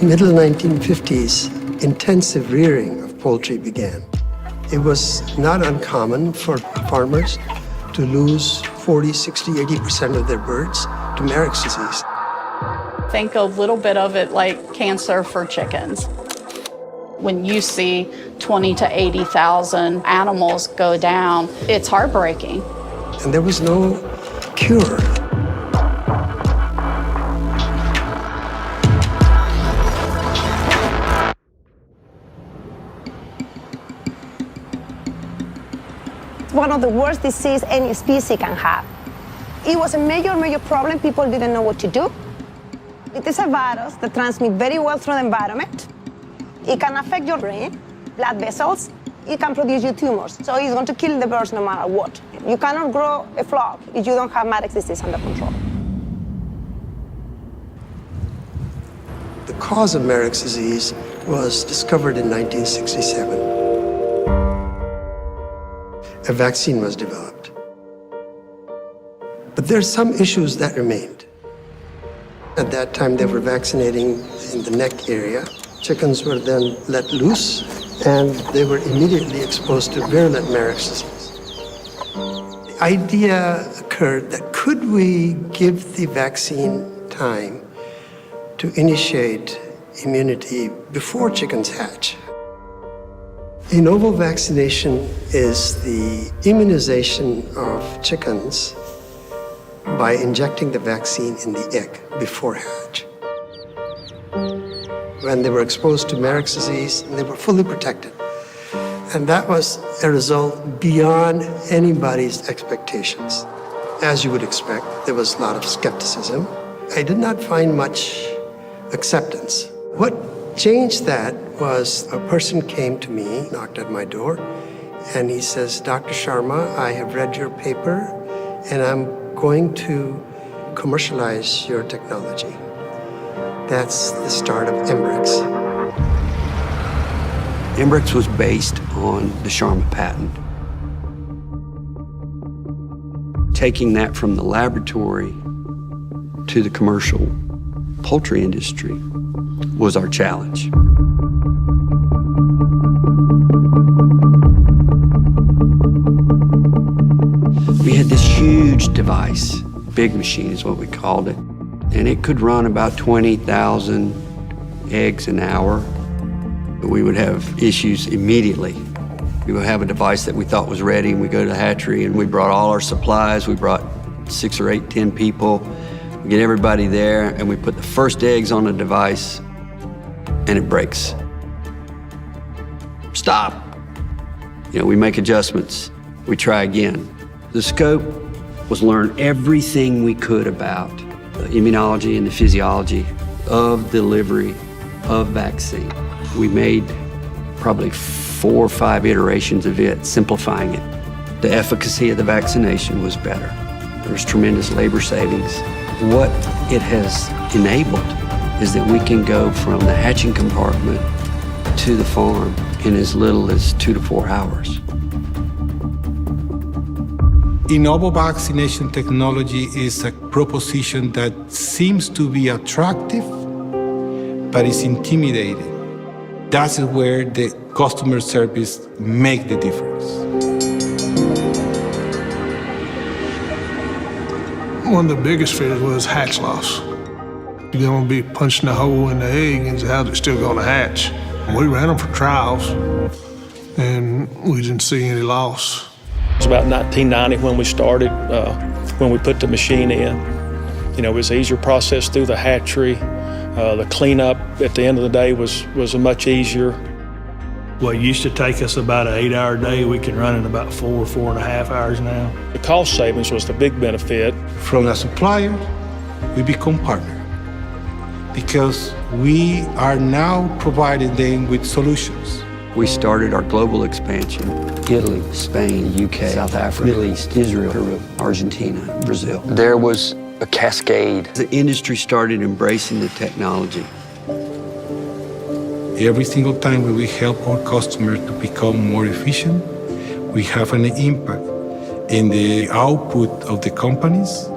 Middle 1950s, intensive rearing of poultry began. It was not uncommon for farmers to lose 40, 60, 80% of their birds to Marek's disease. Think a little bit of it like cancer for chickens. When you see 20 to 80,000 animals go down, it's heartbreaking. And there was no cure. One of the worst diseases any species can have. It was a major problem. People didn't know what to do. It is a virus that transmits very well through the environment. It can affect your brain, blood vessels. It can produce you tumors. So it's going to kill the birds no matter what. You cannot grow a flock if you don't have Marek's disease under control. The cause of Marek's disease was discovered in 1967. A vaccine was developed. But there are some issues that remained. At that time, they were vaccinating in the neck area. Chickens were then let loose, and they were immediately exposed to virulent Marek's disease. The idea occurred that could we give the vaccine time to initiate immunity before chickens hatch? In ovo vaccination is the immunization of chickens by injecting the vaccine in the egg before hatch. When they were exposed to Marek's disease, they were fully protected. And that was a result beyond anybody's expectations. As you would expect, there was a lot of skepticism. I did not find much acceptance. What changed that was a person came to me, knocked at my door, and he says, Dr. Sharma, I have read your paper, and I'm going to commercialize your technology. That's the start of Embrex. Embrex was based on the Sharma patent. Taking that from the laboratory to the commercial poultry industry was our challenge. We had this huge device, big machine is what we called it, and it could run about 20,000 eggs an hour. We would have issues immediately. We would have a device that we thought was ready, and we go to the hatchery, and we brought all our supplies. We brought 6 or 8, 10 people. We get everybody there, and we put the first eggs on the device, and it breaks. Stop. You know, we make adjustments. We try again. The scope was learn everything we could about the immunology and the physiology of delivery of vaccine. We made probably 4 or 5 iterations of it, simplifying it. The efficacy of the vaccination was better. There was tremendous labor savings. What it has enabled is that we can go from the hatching compartment to the farm in as little as 2 to 4 hours. In ovo vaccination technology is a proposition that seems to be attractive, but is intimidating. That's where the customer service make the difference. One of the biggest fears was hatch loss. You're gonna be punching a hole in the egg and how's it still gonna hatch? We ran them for trials and we didn't see any loss. It was about 1990 when we started, when we put the machine in. You know, it was an easier process through the hatchery. The cleanup at the end of the day was much easier. What used to take us about an 8-hour day, we can run in about 4.5 hours now. The cost savings was the big benefit. From a supplier, we become partner because we are now providing them with solutions. We started our global expansion. Italy, Spain, UK, South Africa, Middle East, Israel, Peru, Argentina, Brazil. There was a cascade. The industry started embracing the technology. Every single time when we help our customers to become more efficient, we have an impact in the output of the companies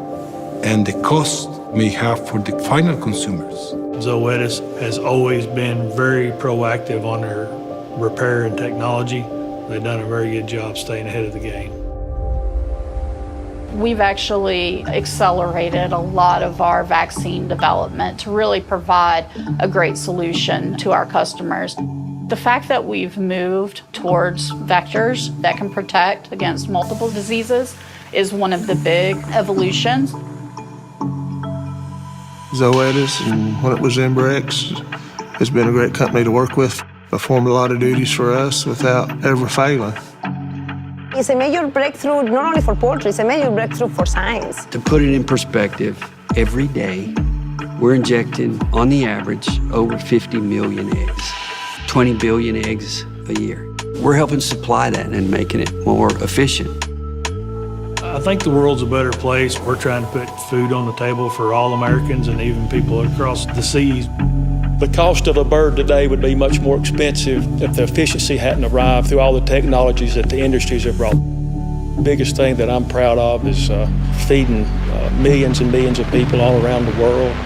and the cost may have for the final consumers. Zoetis has always been very proactive on their repair and technology. They've done a very good job staying ahead of the game. We've actually accelerated a lot of our vaccine development to really provide a great solution to our customers. The fact that we've moved towards vectors that can protect against multiple diseases is one of the big evolutions. Zoetis, and when it was Embrex, has been a great company to work with. Performed a lot of duties for us without ever failing. It's a major breakthrough, not only for poultry, it's a major breakthrough for science. To put it in perspective, every day we're injecting, on the average, over 50 million eggs, 20 billion eggs a year. We're helping supply that and making it more efficient. I think the world's a better place. We're trying to put food on the table for all Americans and even people across the seas. The cost of a bird today would be much more expensive if the efficiency hadn't arrived through all the technologies that the industries have brought. The biggest thing that I'm proud of is feeding millions and millions of people all around the world.